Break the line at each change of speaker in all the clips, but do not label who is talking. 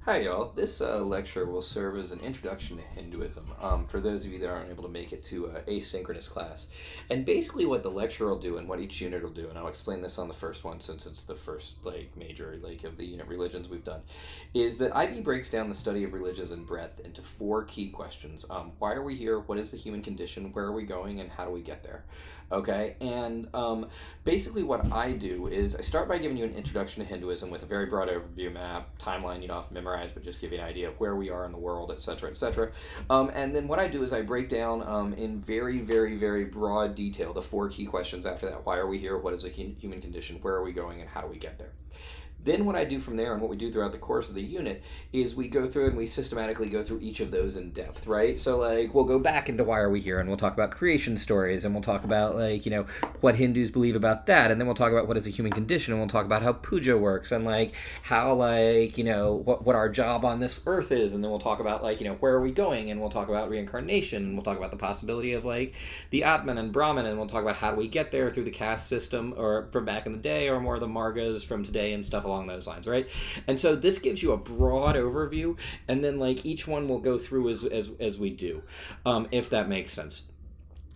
Hi, y'all. This lecture will serve as an introduction to Hinduism for those of you that aren't able to make it to asynchronous class. And basically, what the lecture will do and what each unit will do, and I'll explain this on the first one since it's the first major of the unit religions we've done, is that IB breaks down the study of religions in breadth into four key questions: why are we here? What is the human condition? Where are we going? And how do we get there? Okay, and basically what I do is I start by giving you an introduction to Hinduism with a very broad overview map, timeline you don't have to memorize, but just give you an idea of where we are in the world, etc., etc. And then what I do is I break down in very, very, very broad detail the four key questions after that. Why are we here? What is the human condition? Where are we going? And how do we get there? Then what I do from there and what we do throughout the course of the unit is we go through and we systematically go through each of those in depth, right? So we'll go back into why are we here and we'll talk about creation stories and we'll talk about what Hindus believe about that, and then we'll talk about what is a human condition and we'll talk about how puja works and how what our job on this earth is, and then we'll talk about where are we going, and we'll talk about reincarnation, and we'll talk about the possibility of the Atman and Brahman, and we'll talk about how do we get there through the caste system or from back in the day or more of the Margas from today and stuff along those lines, right? And so this gives you a broad overview, and then each one will go through as we do, if that makes sense.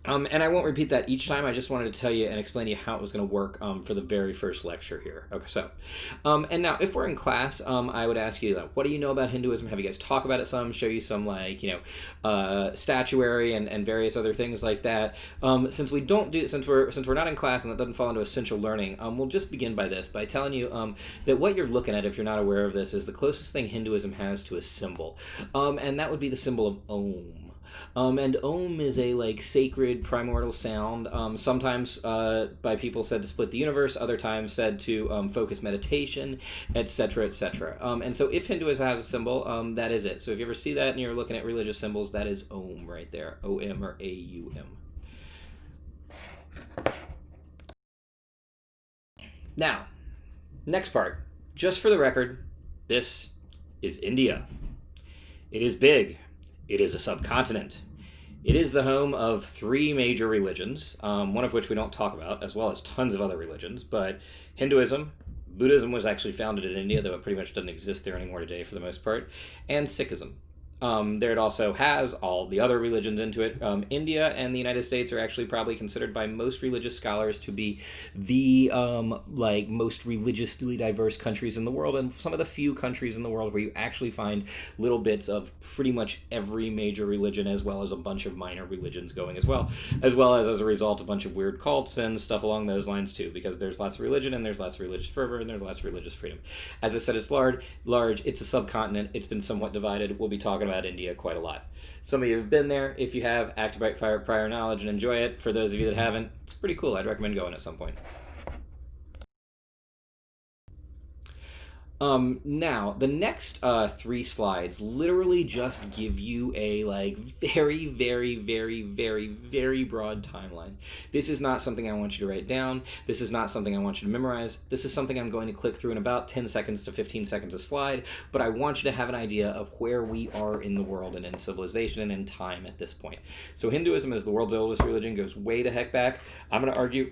And I won't repeat that each time. I just wanted to tell you and explain to you how it was going to work for the very first lecture here. Okay, so, and now if we're in class, I would ask you, what do you know about Hinduism? Have you guys talk about it some? Show you some, statuary and various other things like that. Since we're not in class and that doesn't fall into essential learning, we'll just begin by telling you that what you're looking at, if you're not aware of this, is the closest thing Hinduism has to a symbol, and that would be the symbol of Om. And Om is a sacred primordial sound, sometimes by people said to split the universe, other times said to focus meditation, etc., etc. And so if Hinduism has a symbol, that is it. So if you ever see that and you're looking at religious symbols, that is Om right there, O-M or A-U-M. Now, next part, just for the record, this is India. It is big. It is a subcontinent. It is the home of three major religions, one of which we don't talk about, as well as tons of other religions, but Hinduism, Buddhism was actually founded in India, though it pretty much doesn't exist there anymore today for the most part, and Sikhism. There it also has all the other religions into it. India and the United States are actually probably considered by most religious scholars to be the most religiously diverse countries in the world, and some of the few countries in the world where you actually find little bits of pretty much every major religion, as well as a bunch of minor religions going as well as a result a bunch of weird cults and stuff along those lines too, because there's lots of religion and there's lots of religious fervor and there's lots of religious freedom. As I said, it's large. It's a subcontinent. It's been somewhat divided. We'll be talking about India quite a lot. Some of you have been there. If you have, activate prior knowledge and enjoy it. For those of you that haven't, it's pretty cool. I'd recommend going at some point. Now, the next three slides literally just give you a very, very, very, very, very broad timeline. This is not something I want you to write down. This is not something I want you to memorize. This is something I'm going to click through in about 10 seconds to 15 seconds a slide, but I want you to have an idea of where we are in the world and in civilization and in time at this point. So Hinduism is the world's oldest religion, goes way the heck back. I'm going to argue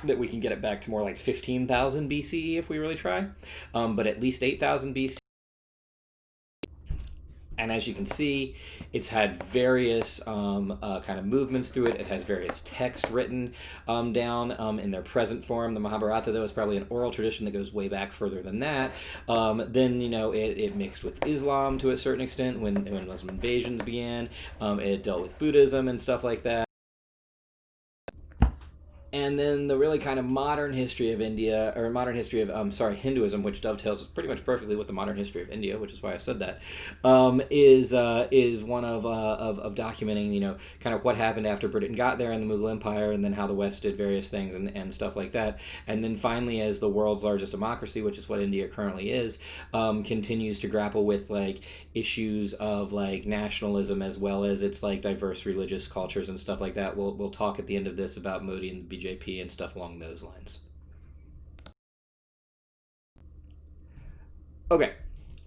that we can get it back to more like 15,000 BCE if we really try, but at least 8,000 BCE. And as you can see, it's had various kind of movements through it. It has various texts written down in their present form. The Mahabharata, though, is probably an oral tradition that goes way back further than that. Then, it mixed with Islam to a certain extent when Muslim invasions began. It dealt with Buddhism and stuff like that. And then the really kind of modern history of Hinduism, which dovetails pretty much perfectly with the modern history of India, which is why I said that, is one of documenting, kind of what happened after Britain got there in the Mughal Empire, and then how the West did various things and stuff like that. And then finally, as the world's largest democracy, which is what India currently is, continues to grapple with issues of nationalism, as well as its diverse religious cultures and stuff like that. We'll talk at the end of this about Modi and the BJP and stuff along those lines. Okay,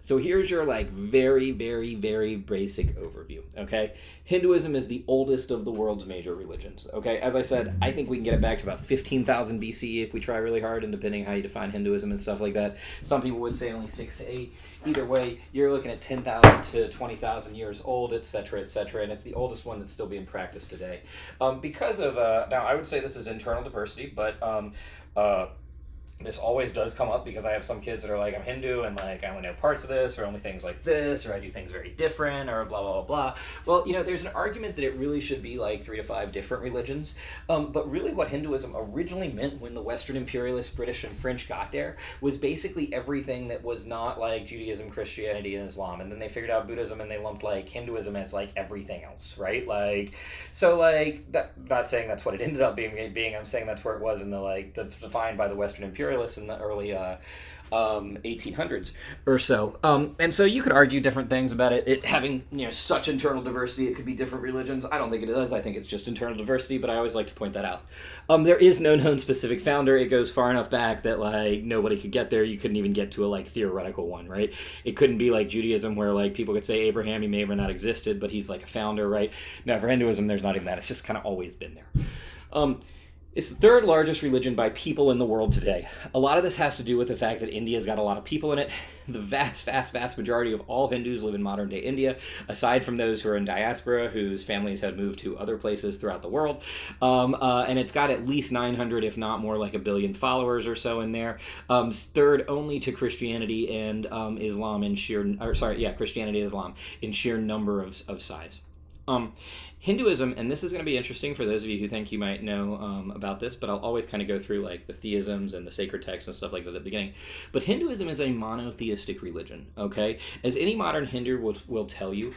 So here's your like very, very, very basic overview, okay? Hinduism is the oldest of the world's major religions, okay? As I said, I think we can get it back to about 15,000 BCE if we try really hard, and depending how you define Hinduism and stuff like that. Some people would say only 6 to 8. Either way, you're looking at 10,000 to 20,000 years old, etc., etc., and it's the oldest one that's still being practiced today. Because of, now I would say this is internal diversity, but this always does come up because I have some kids that are like, I'm Hindu and like I only know parts of this, or only things like this, or I do things very different, or blah, blah, blah, blah. Well, there's an argument that it really should be like 3 to 5 different religions. But really what Hinduism originally meant when the Western imperialists, British and French got there was basically everything that was not like Judaism, Christianity, and Islam. And then they figured out Buddhism and they lumped like Hinduism as like everything else, right? Like, so like, that, not saying that's what it ended up being, I'm saying that's where it was in the like, that's defined by the Western imperialists in the early 1800s or so. And so you could argue different things about it having such internal diversity. It could be different religions. I don't think it does. I think it's just internal diversity, but I always like to point that out. There is no known specific founder. It goes far enough back that like nobody could get there. You couldn't even get to a like theoretical one, right? It couldn't be like Judaism where like people could say Abraham, he may or not existed, but he's like a founder, right? Now for Hinduism, there's not even that. It's just kind of always been there. It's the third largest religion by people in the world today. A lot of this has to do with the fact that India's got a lot of people in it. The vast, vast, vast majority of all Hindus live in modern-day India, aside from those who are in diaspora, whose families have moved to other places throughout the world. And it's got at least 900, if not more, like 1 billion followers or so in there. Third only to Christianity and Islam in Christianity and Islam in sheer number of size. Hinduism, and this is going to be interesting for those of you who think you might know about this, but I'll always kind of go through like the theisms and the sacred texts and stuff like that at the beginning. But Hinduism is a monotheistic religion, okay? As any modern Hindu will tell you,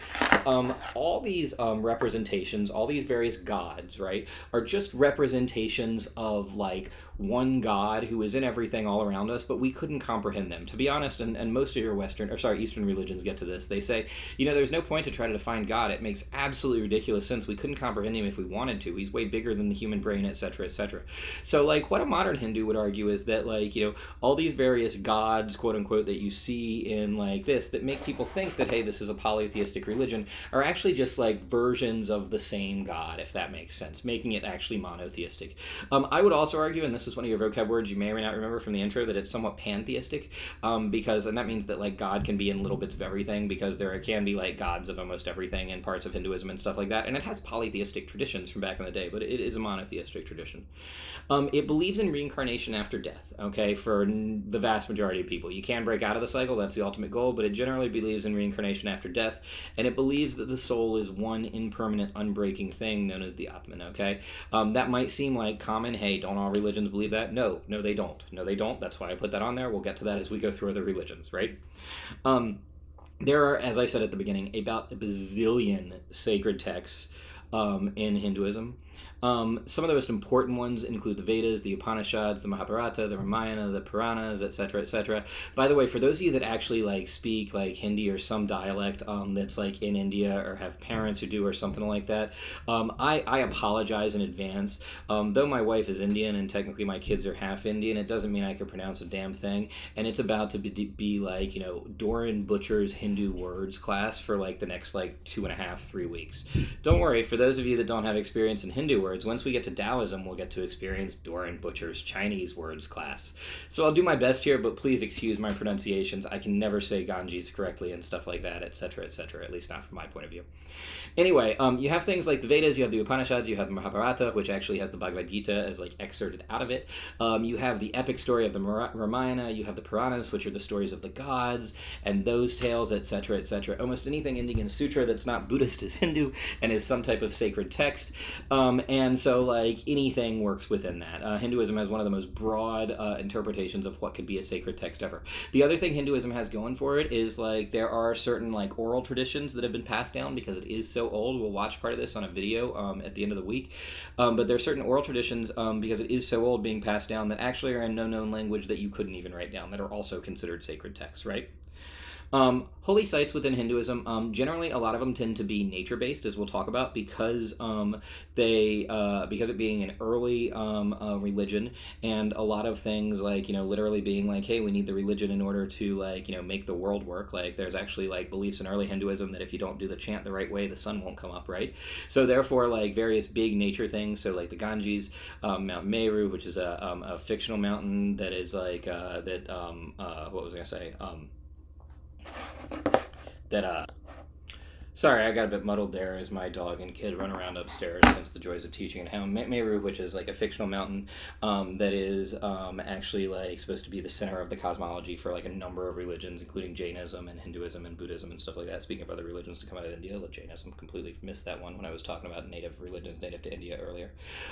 all these representations, all these various gods, right, are just representations of like one God who is in everything all around us, but we couldn't comprehend them. To be honest, and most of your Eastern religions get to this, they say, there's no point to try to define God. It makes absolutely ridiculous sense. We couldn't comprehend him if we wanted to. He's way bigger than the human brain, etc., etc. So like what a modern Hindu would argue is that like, all these various gods, quote unquote, that you see in like this that make people think that, hey, this is a polytheistic religion are actually just like versions of the same God, if that makes sense, making it actually monotheistic. I would also argue, and this is one of your vocab words you may or may not remember from the intro, that it's somewhat pantheistic, and that means that like God can be in little bits of everything, because there can be like gods of almost everything in parts of Hinduism and stuff like that, and it has polytheistic traditions from back in the day, but it is a monotheistic tradition. It believes in reincarnation after death, okay, for the vast majority of people. You can break out of the cycle, that's the ultimate goal, but it generally believes in reincarnation after death, and it believes that the soul is one impermanent, unbreaking thing known as the Atman, okay? That might seem like common, hey, don't all religions believe that? No, they don't. No, they don't. That's why I put that on there. We'll get to that as we go through other religions, right? There are, as I said at the beginning, about a bazillion sacred texts in Hinduism. Some of the most important ones include the Vedas, the Upanishads, the Mahabharata, the Ramayana, the Puranas, etc., etc. By the way, for those of you that actually like speak like Hindi or some dialect that's like in India, or have parents who do or something like that, I apologize in advance. Though my wife is Indian and technically my kids are half Indian, it doesn't mean I can pronounce a damn thing. And it's about to be like, Doran Butcher's Hindu words class for like the next like 2.5-3 weeks. Don't worry, for those of you that don't have experience in Hindu words, once we get to Taoism, we'll get to experience Doran Butcher's Chinese words class. So I'll do my best here, but please excuse my pronunciations. I can never say Ganges correctly and stuff like that, etc., etc., at least not from my point of view. Anyway, you have things like the Vedas, you have the Upanishads, you have the Mahabharata, which actually has the Bhagavad Gita as like excerpted out of it. You have the epic story of the Ramayana, you have the Puranas, which are the stories of the gods, and those tales, etc., etc. Almost anything ending in a sutra that's not Buddhist is Hindu and is some type of sacred text. And so, like, anything works within that. Hinduism has one of the most broad interpretations of what could be a sacred text ever. The other thing Hinduism has going for it is, like, there are certain, like, oral traditions that have been passed down because it is so old. We'll watch part of this on a video at the end of the week. But there are certain oral traditions, because it is so old, being passed down that actually are in no known language that you couldn't even write down, that are also considered sacred texts, right? Holy sites within Hinduism, generally a lot of them tend to be nature based, as we'll talk about, because it being an early religion, and a lot of things like literally being like, hey, we need the religion in order to make the world work. Like there's actually like beliefs in early Hinduism that if you don't do the chant the right way, the sun won't come up, right? So therefore, like various big nature things. So like the Ganges, Mount Meru, which is a fictional mountain that is like what was I gonna say? That Sorry, I got a bit muddled there as my dog and kid run around upstairs against the joys of teaching and how Meru, which is like a fictional mountain that is actually like supposed to be the center of the cosmology for like a number of religions, including Jainism and Hinduism and Buddhism and stuff like that. Speaking of other religions to come out of India, like Jainism, completely missed that one when I was talking about native religions native to India earlier.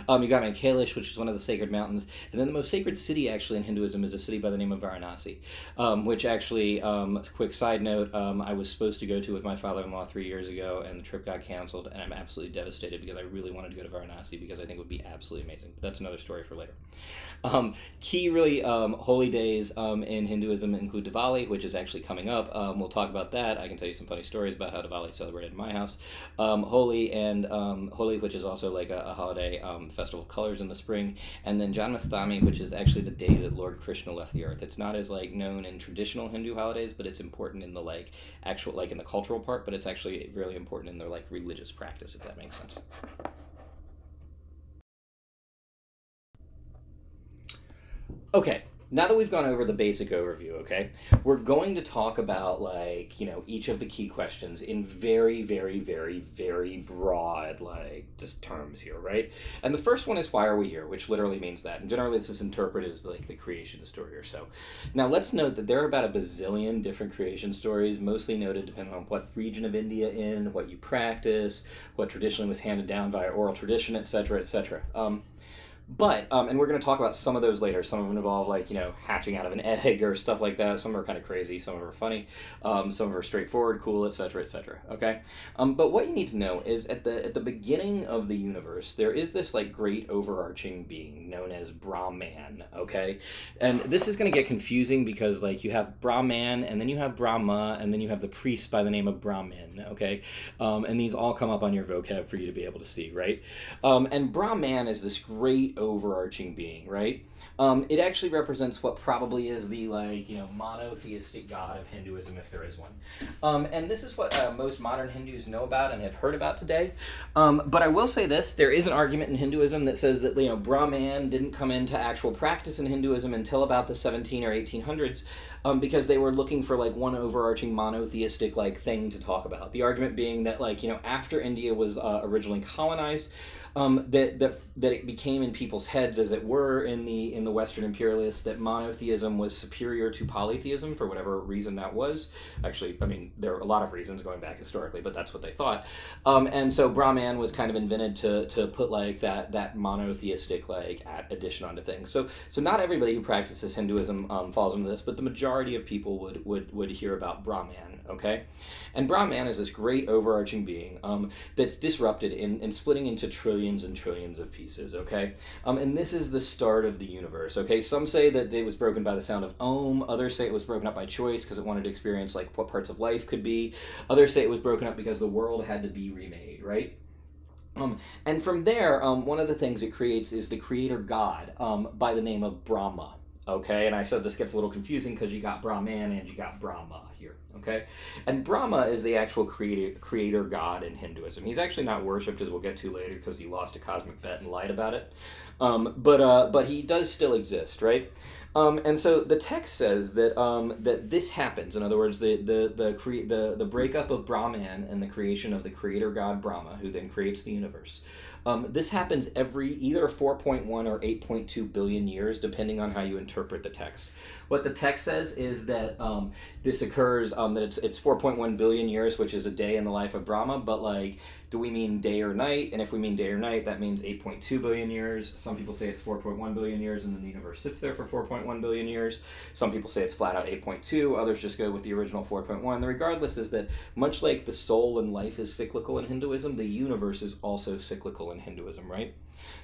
You got Mount Kailash, which is one of the sacred mountains, and then the most sacred city actually in Hinduism is a city by the name of Varanasi, which actually, quick side note, I was supposed to go to with my father-in-law 3 years ago, and the trip got canceled, and I'm absolutely devastated because I really wanted to go to Varanasi because I think it would be absolutely amazing. But that's another story for later. Key really holy days in Hinduism include Diwali, which is actually coming up. We'll talk about that. I can tell you some funny stories about how Diwali is celebrated in my house. Holi, which is also like a holiday festival of colors in the spring, and then Janmashtami, which is actually the day that Lord Krishna left the earth. It's not as like known in traditional Hindu holidays, but it's important in the like actual like in the cultural part, but it's actually really important in their like religious practice, if that makes sense. Okay, now that we've gone over the basic overview, okay, we're going to talk about like each of the key questions in very, very, very, very broad like just terms here, right? And the first one is why are we here, which literally means that, and generally this is interpreted as like the creation story or so. Now let's note that there are about a bazillion different creation stories, mostly noted depending on what region of India in, what you practice, what traditionally was handed down via oral tradition, etc., etc. And we're going to talk about some of those later. Some of them involve like, hatching out of an egg or stuff like that. Some are kind of crazy. Some of them are funny. Some of them are straightforward, cool, etc., etc. Okay? But what you need to know is at the beginning of the universe, there is this like great overarching being known as Brahman, okay? And this is going to get confusing because like you have Brahman, and then you have Brahma, and then you have the priest by the name of Brahmin, okay? And these all come up on your vocab for you to be able to see, right? And Brahman is this great overarching being, right? It actually represents what probably is the monotheistic god of Hinduism, if there is one. And this is what most modern Hindus know about and have heard about today. But I will say this: there is an argument in Hinduism that says that Brahman didn't come into actual practice in Hinduism until about the 17 or 1800s, because they were looking for like one overarching monotheistic like thing to talk about. The argument being that after India was originally colonized, that it became in people's heads, as it were, in the Western imperialists, that monotheism was superior to polytheism for whatever reason that was. Actually, I mean, there are a lot of reasons going back historically, but that's what they thought. And so Brahman was kind of invented to put like that monotheistic like addition onto things. So not everybody who practices Hinduism falls into this, but the majority of people would hear about Brahman. Okay, and Brahman is this great overarching being that's disrupted in splitting into trillions and trillions of pieces. Okay, and this is the start of the universe. Okay, some say that it was broken by the sound of Om. Others say it was broken up by choice because it wanted to experience like what parts of life could be. Others say it was broken up because the world had to be remade. Right. And from there, one of the things it creates is the creator god by the name of Brahma. Okay, and I said this gets a little confusing because you got Brahman and you got Brahma here. Okay, and Brahma is the actual creator god in Hinduism. He's actually not worshipped, as we'll get to later, because he lost a cosmic bet and lied about it. But he does still exist, right? And so the text says that that this happens. In other words, the breakup of Brahman and the creation of the creator god Brahma, who then creates the universe. This happens every either 4.1 or 8.2 billion years, depending on how you interpret the text. What the text says is that this occurs, that it's 4.1 billion years, which is a day in the life of Brahma, but like, do we mean day or night? And if we mean day or night, that means 8.2 billion years. Some people say it's 4.1 billion years, and then the universe sits there for 4.1 billion years. Some people say it's flat out 8.2. Others just go with the original 4.1. The regardless is that much like the soul and life is cyclical in Hinduism, the universe is also cyclical in Hinduism, right?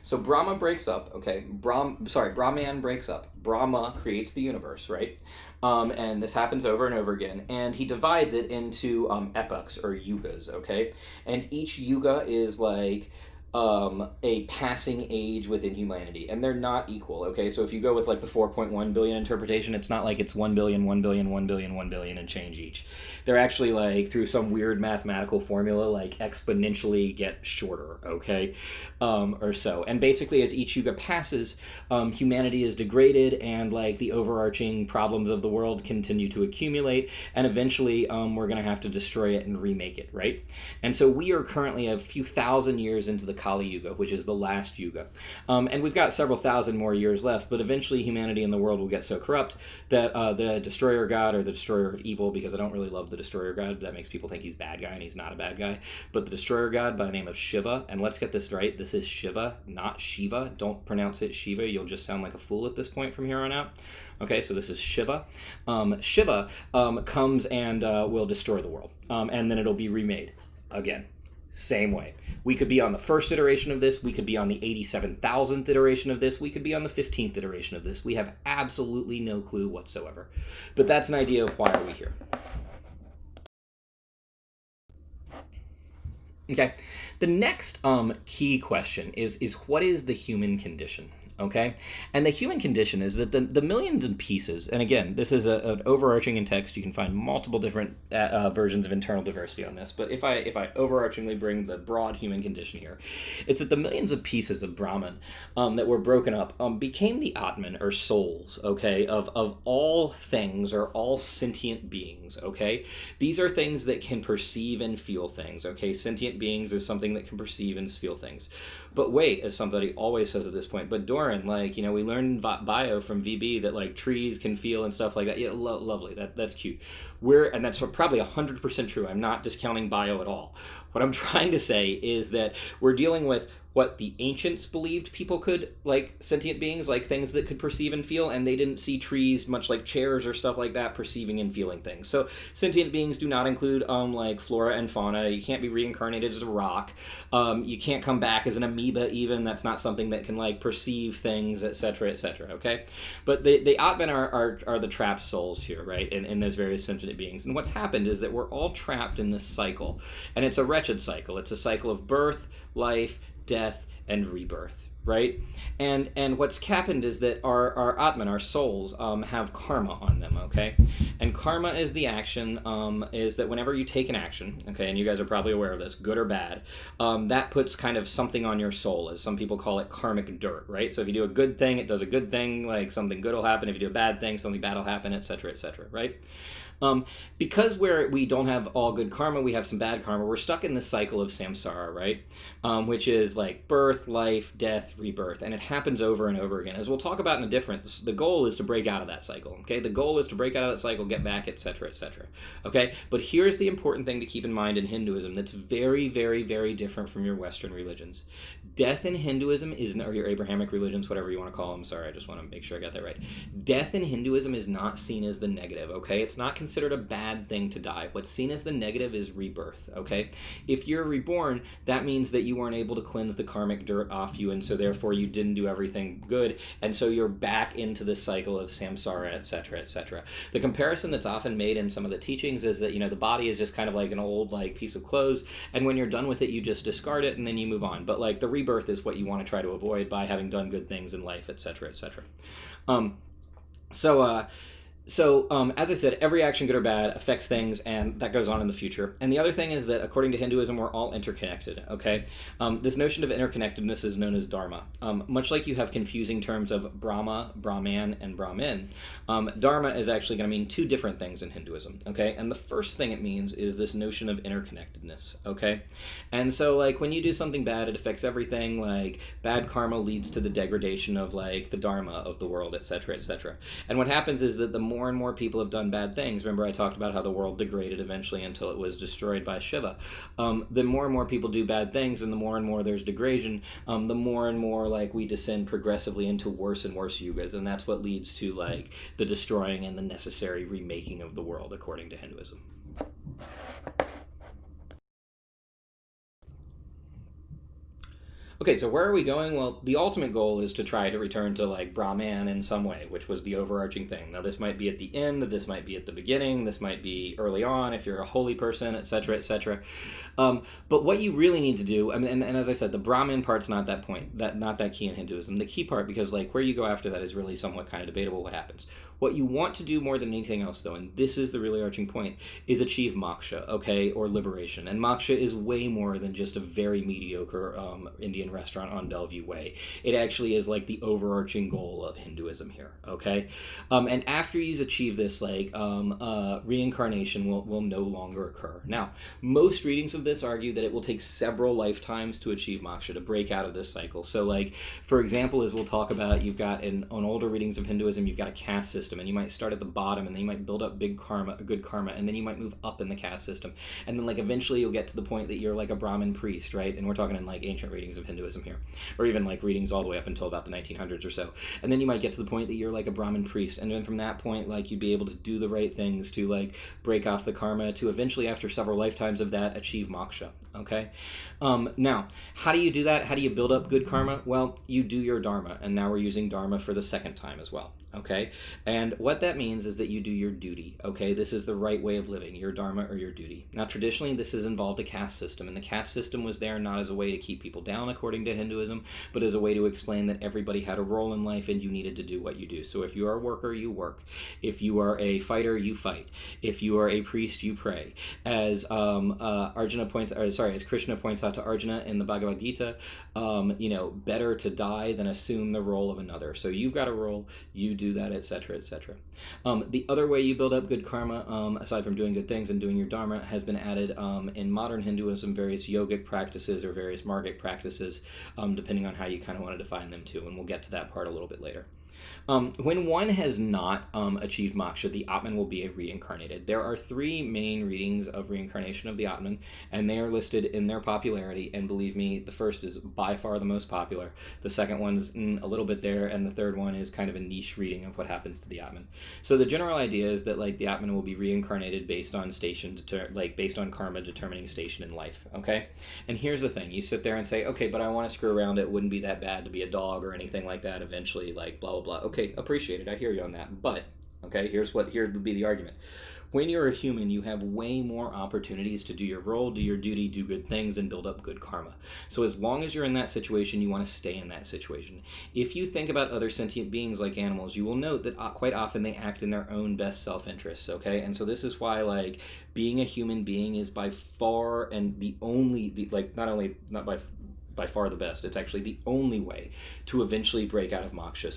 So Brahma breaks up, okay? Brahman breaks up. Brahma creates the universe, right? and this happens over and over again. And he divides it into epochs or yugas, okay? And each yuga is like a passing age within humanity, and they're not equal. Okay, so if you go with like the 4.1 billion interpretation, it's not like it's 1 billion, 1 billion, 1 billion, 1 billion, and change each. They're actually like through some weird mathematical formula, like exponentially get shorter. Okay, or so. And basically, as each yuga passes, humanity is degraded, and like the overarching problems of the world continue to accumulate, and eventually, we're gonna have to destroy it and remake it, right? And so we are currently a few thousand years into the Kali Yuga, which is the last Yuga. And we've got several thousand more years left, but eventually humanity and the world will get so corrupt that the Destroyer God, or the Destroyer of Evil, because I don't really love the Destroyer God, that makes people think he's a bad guy, and he's not a bad guy, but the Destroyer God by the name of Shiva, and let's get this right, this is Shiva, not Shiva. Don't pronounce it Shiva, you'll just sound like a fool at this point from here on out. Okay, so this is Shiva. Shiva comes and will destroy the world, and then it'll be remade again. Same way. We could be on the first iteration of this, we could be on the 87,000th iteration of this, we could be on the 15th iteration of this. We have absolutely no clue whatsoever. But that's an idea of why are we here. Okay, the next key question is what is the human condition? Okay, and the human condition is that the millions and pieces, and again, this is an overarching in text. You can find multiple different versions of internal diversity on this, but if I overarchingly bring the broad human condition here, it's that the millions of pieces of Brahman that were broken up became the Atman, or souls, okay, of all things, or all sentient beings, okay? These are things that can perceive and feel things, okay? Sentient beings is something that can perceive and feel things. But wait, as somebody always says at this point, but Doran, like, you know, we learned in bio from VB that, like, trees can feel and stuff like that. Yeah, lovely. That's cute. And that's probably 100% true. I'm not discounting bio at all. What I'm trying to say is that we're dealing with what the ancients believed people could, like sentient beings, like things that could perceive and feel, and they didn't see trees, much like chairs or stuff like that, perceiving and feeling things. So sentient beings do not include like flora and fauna. You can't be reincarnated as a rock. You can't come back as an amoeba even. That's not something that can like perceive things, etc., etc., okay? But the Atman are the trapped souls here, right? In those various sentient beings. And what's happened is that we're all trapped in this cycle. And it's a wretched cycle. It's a cycle of birth, life, death, and rebirth, right? And what's happened is that our Atman, our souls, have karma on them, okay? And karma is the action, is that whenever you take an action, okay, and you guys are probably aware of this, good or bad, that puts kind of something on your soul, as some people call it karmic dirt, right? So if you do a good thing, it does a good thing, like something good will happen. If you do a bad thing, something bad will happen, etc., etc., right? Because we don't have all good karma, we have some bad karma, we're stuck in this cycle of samsara, right? Which is like birth, life, death, rebirth, and it happens over and over again. As we'll talk about in a different, the goal is to break out of that cycle, okay? The goal is to break out of that cycle, get back, etc., etc., okay? But here's the important thing to keep in mind in Hinduism that's very, very, very different from your Western religions. Death in Hinduism or your Abrahamic religions, whatever you want to call them, sorry, I just want to make sure I got that right. Death in Hinduism is not seen as the negative, okay? It's not considered a bad thing to die. What's seen as the negative is rebirth, okay? If you're reborn, that means that you weren't able to cleanse the karmic dirt off you, and so therefore you didn't do everything good, and so you're back into this cycle of samsara, etc., etc. The comparison that's often made in some of the teachings is that, you know, the body is just kind of like an old like piece of clothes, and when you're done with it, you just discard it and then you move on. But like the rebirth is what you want to try to avoid by having done good things in life, etc., etc. So, as I said, every action, good or bad, affects things, and that goes on in the future. And the other thing is that, according to Hinduism, we're all interconnected, okay? This notion of interconnectedness is known as dharma. Much like you have confusing terms of Brahma, Brahman, and Brahmin, dharma is actually going to mean two different things in Hinduism, okay? And the first thing it means is this notion of interconnectedness, okay? And so, like, when you do something bad, it affects everything. Like, bad karma leads to the degradation of, like, the dharma of the world, etc., etc. And what happens is that the more and more people have done bad things. Remember I talked about how the world degraded eventually until it was destroyed by Shiva. The more and more people do bad things, and the more and more there's degradation, the more and more like we descend progressively into worse and worse yugas, and that's what leads to like the destroying and the necessary remaking of the world according to Hinduism. Okay, so where are we going? Well, the ultimate goal is to try to return to like Brahman in some way, which was the overarching thing. Now, this might be at the end, this might be at the beginning, this might be early on if you're a holy person, etc., etc. But what you really need to do, I mean, and as I said, the Brahmin part's not that point, that not that key in Hinduism. The key part, because like where you go after that is really somewhat kind of debatable. What happens? What you want to do more than anything else, though, and this is the really arching point, is achieve moksha, okay, or liberation. And moksha is way more than just a very mediocre Indian restaurant on Bellevue Way. It actually is like the overarching goal of Hinduism here, okay? And after you achieve this, like reincarnation will no longer occur. Now, most readings of this argue that it will take several lifetimes to achieve moksha, to break out of this cycle. So, like, for example, as we'll talk about, you've got on older readings of Hinduism, you've got a caste system, and you might start at the bottom, and then you might build up good karma, and then you might move up in the caste system, and then like eventually you'll get to the point that you're like a Brahmin priest, right? And we're talking in like ancient readings of Hinduism here, or even like readings all the way up until about the 1900s or so. And then you might get to the point that you're like a Brahmin priest, and then from that point, like you'd be able to do the right things to like break off the karma, to eventually, after several lifetimes of that, achieve moksha. Okay. Now, how do you do that? How do you build up good karma? Well, you do your dharma, and now we're using dharma for the second time as well. Okay, and what that means is that you do your duty. Okay, this is the right way of living, your dharma or your duty. Now, traditionally, this has involved a caste system, and the caste system was there not as a way to keep people down, according to Hinduism, but as a way to explain that everybody had a role in life and you needed to do what you do. So if you are a worker, you work. If you are a fighter, you fight. If you are a priest, you pray. As as Krishna points out to Arjuna in the Bhagavad Gita, better to die than assume the role of another. So you've got a role, you do that, etc., etc. The other way you build up good karma, aside from doing good things and doing your dharma, has been added in modern Hinduism, various yogic practices or various margic practices, depending on how you kind of want to define them too, and we'll get to that part a little bit later. When one has not achieved moksha, the Atman will be reincarnated. There are three main readings of reincarnation of the Atman, and they are listed in their popularity, and believe me, the first is by far the most popular. The second one's a little bit there, and the third one is kind of a niche reading of what happens to the Atman. So the general idea is that like the Atman will be reincarnated based on based on karma determining station in life, okay? And here's the thing, you sit there and say, okay, but I want to screw around, it wouldn't be that bad to be a dog or anything like that eventually, like blah, blah, blah. Okay, appreciate it. I hear you on that. But, okay, here would be the argument. When you're a human, you have way more opportunities to do your role, do your duty, do good things, and build up good karma. So as long as you're in that situation, you want to stay in that situation. If you think about other sentient beings like animals, you will note that quite often they act in their own best self-interests, okay? And so this is why, like, being a human being is by far and not by far the best. It's actually the only way to eventually break out of moksha.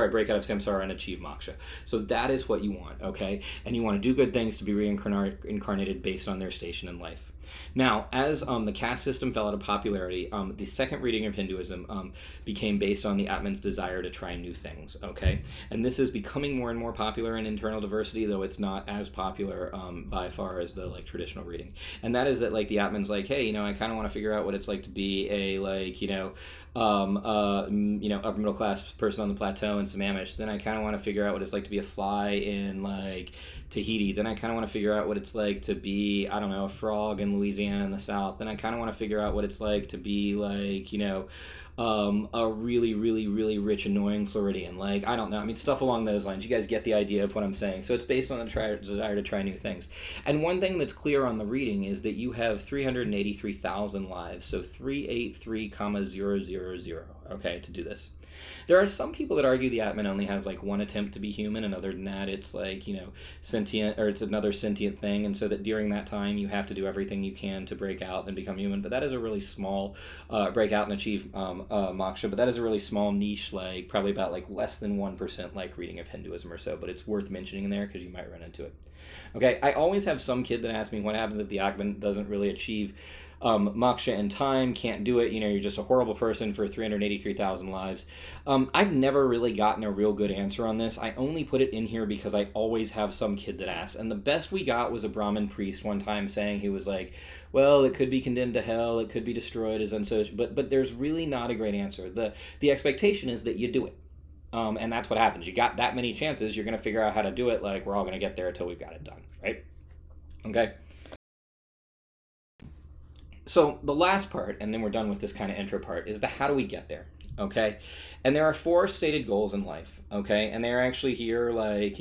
Break out of samsara and achieve moksha. So that is what you want, okay? And you want to do good things to be reincarnated based on their station in life. Now, as the caste system fell out of popularity, the second reading of Hinduism became based on the Atman's desire to try new things, okay? And this is becoming more and more popular in internal diversity, though it's not as popular by far as the like traditional reading. And that is that like the Atman's like, hey, I kind of want to figure out what it's like to be a upper middle class person on the plateau in Sammamish. Then I kind of want to figure out what it's like to be a fly in like Tahiti. Then I kind of want to figure out what it's like to be, I don't know, a frog in Louisiana in the South. Then I kind of want to figure out what it's like to be like, a really, really, really rich, annoying Floridian. Like, I don't know. I mean, stuff along those lines. You guys get the idea of what I'm saying. So it's based on the desire to try new things. And one thing that's clear on the reading is that you have 383,000 lives. So 383,000, okay, to do this. There are some people that argue the Atman only has like one attempt to be human, and other than that it's like, sentient, or it's another sentient thing, and so that during that time you have to do everything you can to break out and become human. But that is a really small break out and achieve moksha, but that is a really small niche, like probably about like less than 1% like reading of Hinduism or so, but it's worth mentioning in there because you might run into it. Okay, I always have some kid that asks me what happens if the Atman doesn't really achieve moksha in time, can't do it, you're just a horrible person for 383,000 lives. I've never really gotten a real good answer on this. I only put it in here because I always have some kid that asks, and the best we got was a Brahmin priest one time saying, he was like, well, it could be condemned to hell, it could be destroyed as unsocial, but there's really not a great answer. The expectation is that you do it. And that's what happens. You got that many chances, you're going to figure out how to do it. Like, we're all going to get there until we've got it done, right? Okay. So the last part, and then we're done with this kind of intro part, is the how do we get there? Okay, and there are four stated goals in life. Okay, and they're actually here, like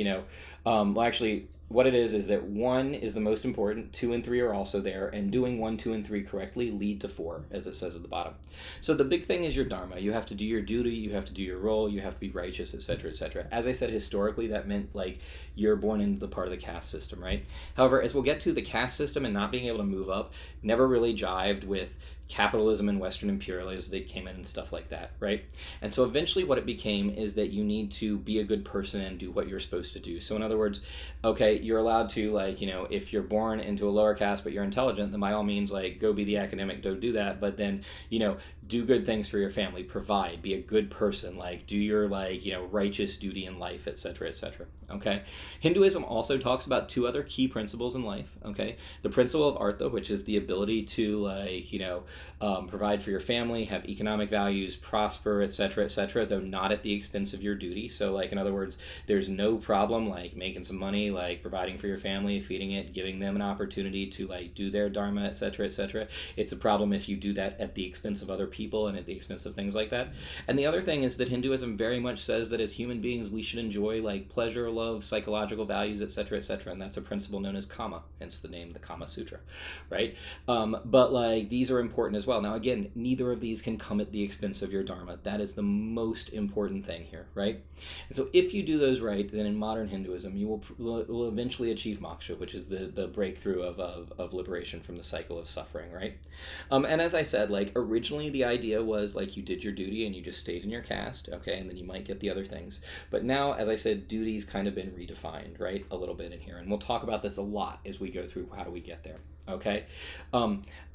well, actually, what it is that one is the most important, two and three are also there, and doing one, two, and three correctly lead to four, as it says at the bottom. So the big thing is your dharma. You have to do your duty, you have to do your role, you have to be righteous, etc., etc. As I said, historically, that meant like you're born into the part of the caste system, right? However, as we'll get to, the caste system and not being able to move up never really jived with capitalism and Western imperialism that came in and stuff like that, right? And so eventually what it became is that you need to be a good person and do what you're supposed to do. So in other words, okay, you're allowed to, like, if you're born into a lower caste but you're intelligent, then by all means, like, go be the academic, go do that, but then, do good things for your family, provide, be a good person, like, do your, like, righteous duty in life, etc., etc., okay? Hinduism also talks about two other key principles in life, okay? The principle of artha, which is the ability to, like, provide for your family, have economic values, prosper, etc., etc., though not at the expense of your duty. So, like, in other words, there's no problem, like, making some money, like, providing for your family, feeding it, giving them an opportunity to, like, do their dharma, etc., etc. It's a problem if you do that at the expense of other people and at the expense of things like that. And the other thing is that Hinduism very much says that as human beings, we should enjoy, like, pleasure, love, psychological values, etc., etc., and that's a principle known as kama, hence the name, the Kama Sutra, right? But, like, these are important as well. Now, again, neither of these can come at the expense of your dharma. That is the most important thing here, right? And so if you do those right, then in modern Hinduism, you will eventually achieve moksha, which is the breakthrough of liberation from the cycle of suffering, right? And as I said, like, originally the idea was, like, you did your duty and you just stayed in your caste, okay, and then you might get the other things. But now, as I said, duty's kind of been redefined, right, a little bit in here. And we'll talk about this a lot as we go through how do we get there. Okay.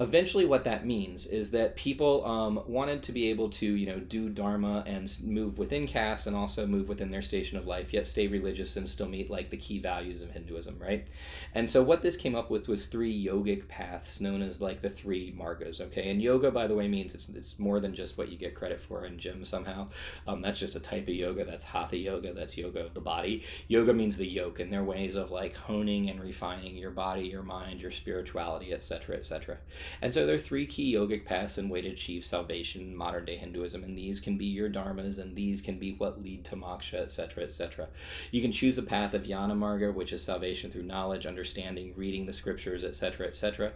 Eventually what that means is that people wanted to be able to, do dharma and move within caste and also move within their station of life, yet stay religious and still meet, like, the key values of Hinduism, right? And so what this came up with was three yogic paths known as, like, the three margas, okay? And yoga, by the way, means it's more than just what you get credit for in gym somehow. That's just a type of yoga. That's hatha yoga. That's yoga of the body. Yoga means the yoke, and they're ways of, like, honing and refining your body, your mind, your spirituality, etc., etc. And so there are three key yogic paths and way to achieve salvation in modern day Hinduism, and these can be your dharmas, and these can be what lead to moksha, etc., etc. You can choose the path of Jnana Marga, which is salvation through knowledge, understanding, reading the scriptures, etc., etc.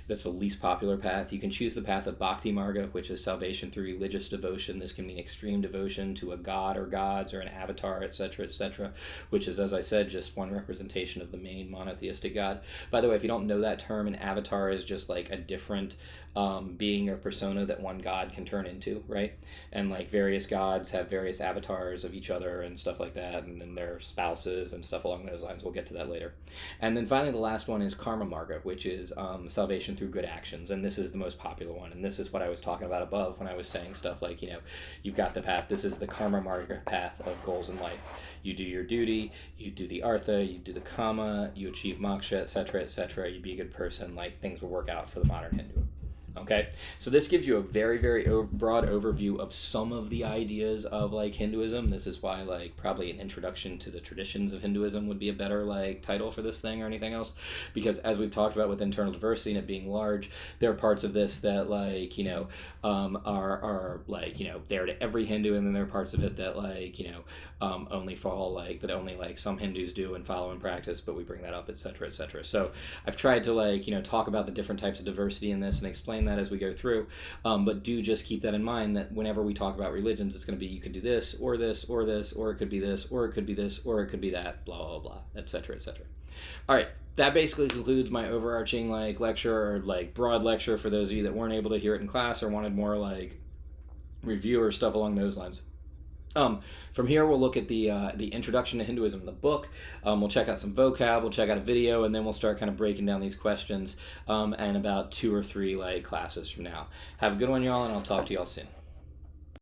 That's the least popular path. You can choose the path of Bhakti Marga, which is salvation through religious devotion. This can mean extreme devotion to a god or gods or an avatar, etc., etc., which is, as I said, just one representation of the main monotheistic god. By the way, if you don't know that term, an avatar is just, like, a different being or persona that one god can turn into, right? And, like, various gods have various avatars of each other and stuff like that, and then their spouses and stuff along those lines. We'll get to that later. And then finally, the last one is Karma Marga, which is salvation through good actions, and this is the most popular one, and this is what I was talking about above when I was saying stuff like, you've got the path. This is the Karma Marga path of goals in life. You do your duty, you do the artha, you do the kama, you achieve moksha, etc., etc., you be a good person, like, things will work out for the modern Hindu. Okay, so this gives you a very, very broad overview of some of the ideas of, like, Hinduism. This is why, like, probably an introduction to the traditions of Hinduism would be a better, like, title for this thing or anything else, because as we've talked about with internal diversity and it being large, there are parts of this that, like, are like, there to every Hindu, and then there are parts of it that, like, only fall, like, that only, like, some Hindus do and follow and practice, but we bring that up, etc., etc. So I've tried to, like, talk about the different types of diversity in this and explain that as we go through, but do just keep that in mind that whenever we talk about religions, it's going to be, you could do this or this or this, or it could be this or it could be this or it could be that, blah blah blah, etc., etc. All right, that basically concludes my overarching, like, lecture, or, like, broad lecture for those of you that weren't able to hear it in class or wanted more, like, review or stuff along those lines. From here, we'll look at the introduction to Hinduism, the book. We'll check out some vocab, we'll check out a video, and then we'll start kind of breaking down these questions, and about 2 or 3, like, classes from now. Have a good one, y'all, and I'll talk to y'all soon.